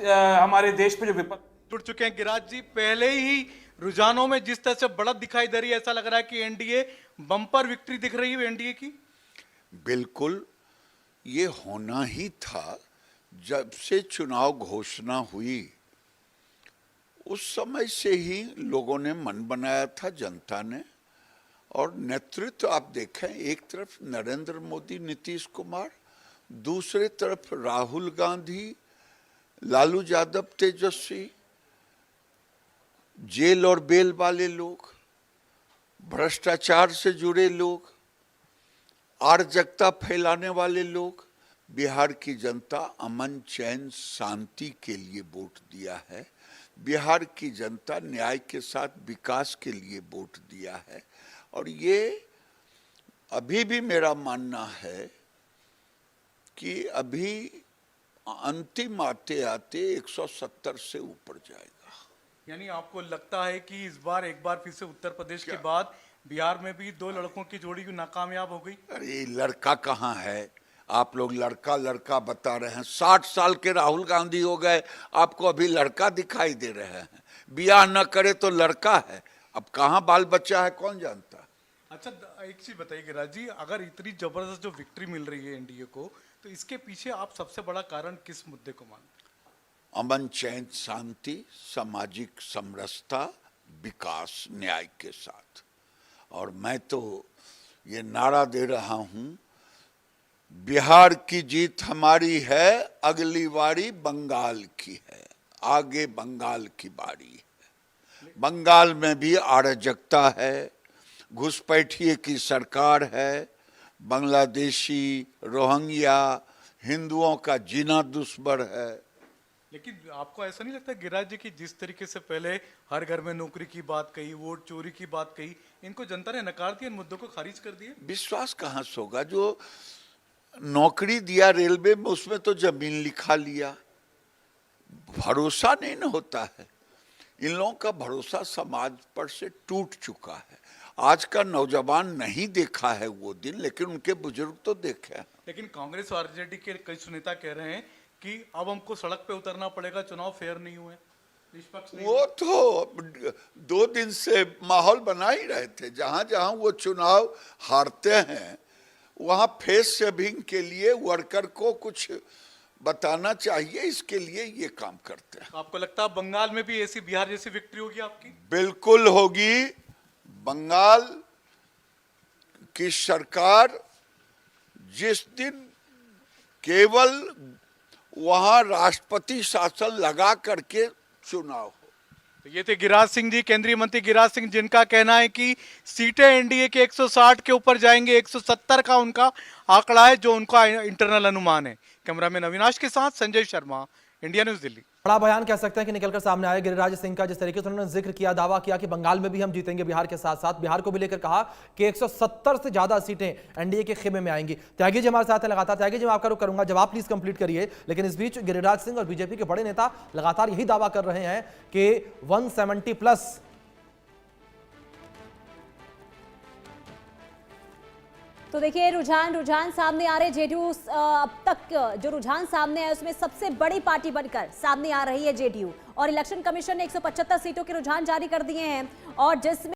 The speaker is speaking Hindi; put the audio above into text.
हमारे देश पे जो विपत्ति जुड़ चुके हैं। गिरिराज जी, पहले ही रुझानों में जिस तरह से बढ़त दिखाई दे रही है, ऐसा लग रहा है कि एनडीए बम्पर विक्ट्री दिख रही है एनडीए की। बिल्कुल, ये होना ही था। जब से चुनाव घोषणा हुई उस समय से ही लोगों ने मन बनाया था, जनता ने। और नेतृत्व आप देखें, एक तरफ नरेंद्र मोदी, नीतीश कुमार, दूसरे तरफ राहुल गांधी, लालू यादव, तेजस्वी, जेल और बेल वाले लोग, भ्रष्टाचार से जुड़े लोग, अराजकता फैलाने वाले लोग। बिहार की जनता अमन, चैन, शांति के लिए वोट दिया है। बिहार की जनता न्याय के साथ विकास के लिए वोट दिया है। और ये अभी भी मेरा मानना है कि अभी अंतिम आते आते 170 से ऊपर जाएगा। यानी आपको लगता है कि इस बार एक बार फिर से उत्तर प्रदेश के बाद बिहार में भी दो लड़कों की जोड़ी नाकामयाब हो गई? अरे लड़का कहाँ है? आप लोग लड़का लड़का बता रहे हैं। 60 साल के राहुल गांधी हो गए, आपको अभी लड़का दिखाई दे रहे हैं। ब्याह न करे तो लड़का है, अब कहाँ बाल बच्चा है कौन जानता। अच्छा, एक चीज बताइए गिरिराज जी, अगर इतनी जबरदस्त जो विक्ट्री मिल रही है एनडीए को, तो इसके पीछे आप सबसे बड़ा कारण किस मुद्दे को मानते हैं? अमन, चैन, शांति, सामाजिक समरसता, विकास, न्याय के साथ। और मैं तो ये नारा दे रहा हूं, बिहार की जीत हमारी है, अगली बारी बंगाल की है। आगे बंगाल की बारी है। बंगाल में भी अराजकता है, घुसपैठिए की सरकार है, बांग्लादेशी, रोहिंग्या, हिंदुओं का जीना दुश्मन है। लेकिन आपको ऐसा नहीं लगता गिरिराज जी कि जिस तरीके से पहले हर घर में नौकरी की बात कही, वोट चोरी की बात कही, इनको जनता ने नकार दिया, इन मुद्दों को खारिज कर दिया? विश्वास कहाँ से होगा? जो नौकरी दिया रेलवे में, उसमें तो जमीन लिखा लिया। भरोसा नहीं ना होता है। इन लोगों का भरोसा समाज पर से टूट चुका है। आज का नौजवान नहीं देखा है वो दिन, लेकिन उनके बुजुर्ग तो देखे हैं। लेकिन कांग्रेस और आरजेडी के कई नेता कह रहे हैं कि अब हमको सड़क पे उतरना पड़ेगा, चुनाव फेयर नहीं हुए, निष्पक्ष नहीं। वो तो 2 दिन से माहौल बना ही रहे थे। जहां जहां वो चुनाव हारते हैं वहां फेस सेविंग के लिए वर्कर को कुछ बताना चाहिए, इसके लिए ये काम करते हैं। आपको लगता है बंगाल में भी ऐसी बिहार जैसी विक्ट्री होगी आपकी? बिल्कुल होगी। बंगाल की सरकार जिस दिन केवल वहां राष्ट्रपति शासन लगा करके चुनाव हो। तो ये थे गिरिराज सिंह जी, केंद्रीय मंत्री गिरिराज सिंह, जिनका कहना है कि सीटें एनडीए के 160 के ऊपर जाएंगे। 170 का उनका आंकड़ा है, जो उनका इंटरनल अनुमान है। कैमरामैन अविनाश के साथ संजय शर्मा, इंडिया न्यूज, दिल्ली। बड़ा बयान कह सकते हैं कि निकलकर सामने आया गिरिराज सिंह का, जिस तरीके से उन्होंने जिक्र किया, दावा किया कि बंगाल में भी हम जीतेंगे, बिहार के साथ साथ बिहार को भी लेकर कहा कि 170 से ज्यादा सीटें एनडीए के खेमे में आएंगी। त्यागी जी हमारे साथ हैं लगातार। त्यागी जी, मैं आपका रुख करूंगा, जब आप प्लीज कंप्लीट करिए। लेकिन इस बीच गिरिराज सिंह और बीजेपी के बड़े नेता लगातार यही दावा कर रहे हैं कि 170 प्लस। तो देखिए, रुझान सामने आ रहे। जेडीयू अब तक जो रुझान सामने आया उसमें सबसे बड़ी पार्टी बनकर सामने आ रही है जेडीयू। और इलेक्शन कमीशन ने 175 सीटों के रुझान जारी कर दिए हैं, और जिसमें